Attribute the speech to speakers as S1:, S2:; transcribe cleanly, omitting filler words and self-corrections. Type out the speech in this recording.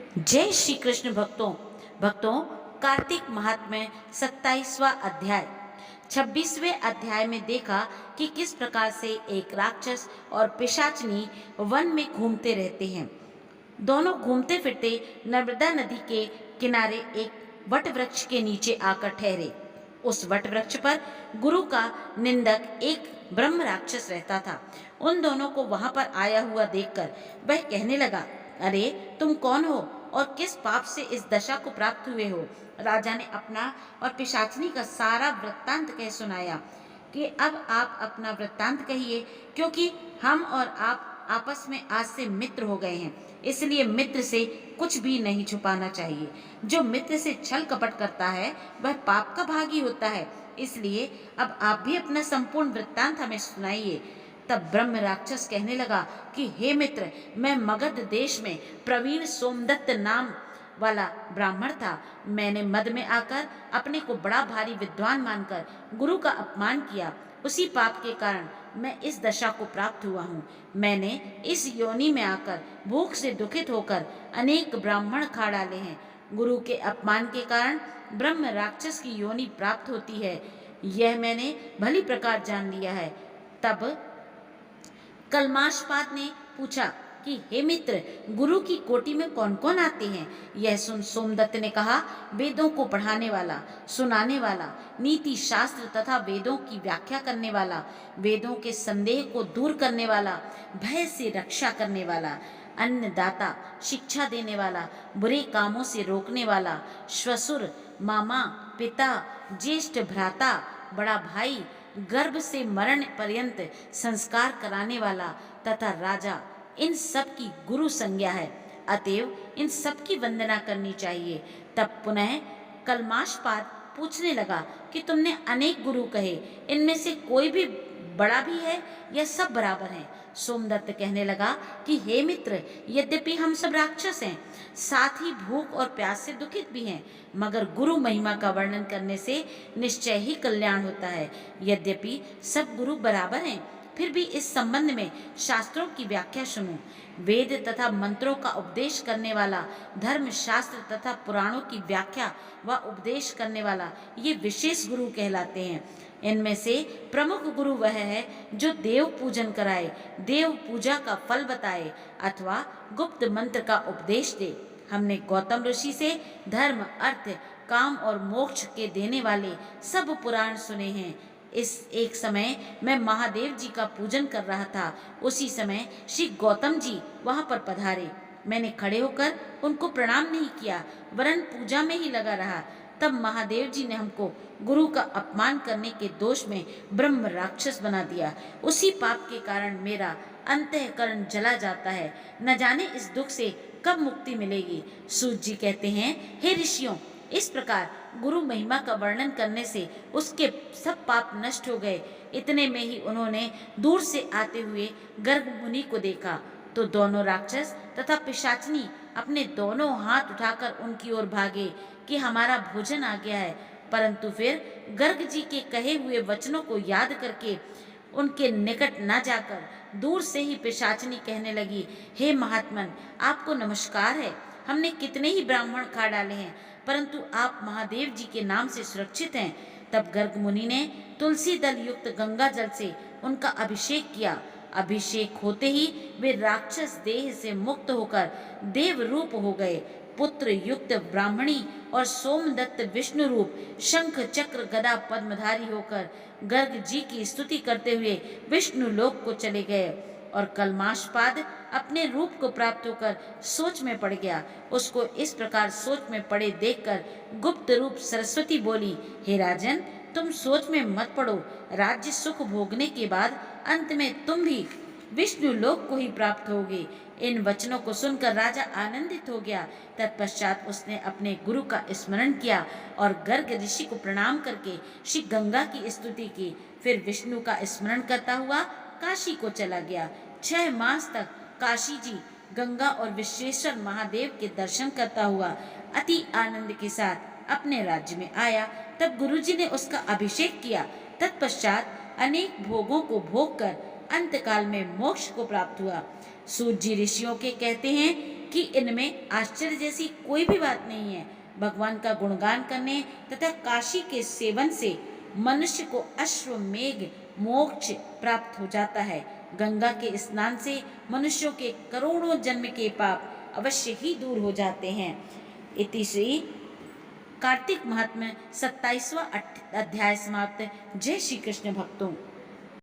S1: जय श्री कृष्ण भक्तों कार्तिक महात्म्य 27वां अध्याय। 26वें अध्याय में देखा कि किस प्रकार से एक राक्षस और पिशाचनी वन में घूमते रहते हैं। दोनों घूमते फिरते नर्मदा नदी के किनारे एक वट वृक्ष के नीचे आकर ठहरे। उस वट वृक्ष पर गुरु का निंदक एक ब्रह्म राक्षस रहता था। उन दोनों को वहां पर आया हुआ देखकर वह कहने लगा, अरे तुम कौन हो और किस पाप से इस दशा को प्राप्त हुए हो। राजा ने अपना और पिशाचनी का सारा वृत्तांत कह सुनाया कि अब आप अपना वृत्तांत कहिए, क्योंकि हम और आप आपस में आज से मित्र हो गए हैं, इसलिए मित्र से कुछ भी नहीं छुपाना चाहिए। जो मित्र से छल कपट करता है वह पाप का भागी होता है, इसलिए अब आप भी अपना संपूर्ण वृत्तांत हमें सुनाइए। तब ब्रह्म राक्षस कहने लगा कि हे मित्र, मैं मगध देश में प्रवीण सोमदत्त नाम वाला ब्राह्मण था। मैंने मद में आकर अपने को बड़ा भारी विद्वान मानकर गुरु का अपमान किया। उसी पाप के कारण मैं इस दशा को प्राप्त हुआ हूँ। मैंने इस योनि में आकर भूख से दुखित होकर अनेक ब्राह्मण खा डाले हैं। गुरु के अपमान के कारण ब्रह्म राक्षस की योनि प्राप्त होती है, यह मैंने भली प्रकार जान लिया है। तब कलमाशपाद ने पूछा कि हे मित्र, गुरु की कोटि में कौन कौन आते हैं। यह सुन सोमदत्त ने कहा, वेदों को पढ़ाने वाला, सुनाने वाला, नीति शास्त्र तथा वेदों की व्याख्या करने वाला, वेदों के संदेह को दूर करने वाला, भय से रक्षा करने वाला, अन्नदाता, शिक्षा देने वाला, बुरे कामों से रोकने वाला, श्वशुर, मामा, पिता, ज्येष्ठ भ्राता, बड़ा भाई, गर्भ से मरण पर्यंत संस्कार कराने वाला तथा राजा, इन सब की गुरु संज्ञा है। अतएव इन सब की वंदना करनी चाहिए। तब पुनः कलमाशपाद पूछने लगा कि तुमने अनेक गुरु कहे, इनमें से कोई भी बड़ा भी है या सब बराबर हैं। सोमदत्त कहने लगा कि हे मित्र, यद्यपि हम सब राक्षस हैं, साथ ही भूख और प्यास से दुखित भी हैं, मगर गुरु महिमा का वर्णन करने से निश्चय ही कल्याण होता है। यद्यपि सब गुरु बराबर हैं, फिर भी इस संबंध में शास्त्रों की व्याख्या सुनो। वेद तथा मंत्रों का उपदेश करने वाला, धर्म शास्त्र तथा पुराणों की व्याख्या व उपदेश करने वाला, ये विशेष गुरु कहलाते हैं। इनमें से प्रमुख गुरु वह है जो देव पूजन कराए, देव पूजा का फल बताए अथवा गुप्त मंत्र का उपदेश दे। हमने गौतम ऋषि से धर्म, अर्थ, काम और मोक्ष के देने वाले सब पुराण सुने हैं। इस एक समय मैं महादेव जी का पूजन कर रहा था। उसी समय श्री गौतम जी वहां पर पधारे। मैंने खड़े होकर उनको प्रणाम नहीं किया, वरन पूजा में ही लगा रहा। तब महादेव जी ने हमको गुरु का अपमान करने के दोष में ब्रह्म राक्षस बना दिया। उसी पाप के कारण मेरा अंतःकरण जला जाता है। न जाने इस दुख से कब मुक्ति मिलेगी। सूत जी कहते हैं, हे ऋषियों, इस प्रकार गुरु महिमा का वर्णन करने से उसके सब पाप नष्ट हो गए। इतने में ही उन्होंने दूर से आते हुए गर्ग मुनि को देखा तो दोनों राक्षस तथा पिशाचनी अपने दोनों हाथ उठाकर उनकी ओर भागे कि हमारा भोजन आ गया है। परंतु फिर गर्ग जी के कहे हुए वचनों को याद करके उनके निकट न जाकर दूर से ही पिशाचनी कहने लगी, हे महात्मन, आपको नमस्कार है। हमने कितने ही ब्राह्मण खा डाले हैं, परंतु आप महादेव जी के नाम से सुरक्षित हैं। तब गर्ग मुनि ने तुलसी दल युक्त गंगा जल से उनका अभिषेक किया। अभिषेक होते ही वे राक्षस देह से मुक्त होकर देव रूप हो गए। पुत्र युक्त ब्राह्मणी और सोमदत्त विष्णु रूप शंख चक्र गदा पद्मधारी होकर गर्ग जी की स्तुति करते हुए विष्णु लोक को चले गए। और कलमाशपाद अपने रूप को प्राप्त होकर सोच में पड़ गया। उसको इस प्रकार सोच में पड़े देखकर गुप्त रूप सरस्वती बोली, हे राजन, तुम सोच में मत पड़ो। राज्य सुख भोगने के बाद अंत में तुम भी विष्णु लोक को ही प्राप्त होगे। इन वचनों को सुनकर राजा आनंदित हो गया। तत्पश्चात उसने अपने गुरु का स्मरण किया और गर्ग ऋषि को प्रणाम करके श्री गंगा की स्तुति की। फिर विष्णु का स्मरण करता हुआ काशी को चला गया। 6 मास तक काशी जी गंगा और विश्वेश्वर महादेव के दर्शन करता हुआ अति आनंद के साथ अपने राज्य में आया। तब गुरुजी ने उसका अभिषेक किया। तत्पश्चात अनेक भोगों को भोग कर अंतकाल में मोक्ष को प्राप्त हुआ। सूत जी ऋषियों के कहते हैं, कि इनमें आश्चर्य जैसी कोई भी बात नहीं है। भगवान का गुणगान करने तथा काशी के सेवन से मनुष्य को अश्वमेघ मोक्ष प्राप्त हो जाता है। गंगा के स्नान से मनुष्यों के करोड़ों जन्म के पाप अवश्य ही दूर हो जाते हैं। इति श्री कार्तिक महात्म्य 27वां अध्याय समाप्त। जय श्री कृष्ण भक्तों।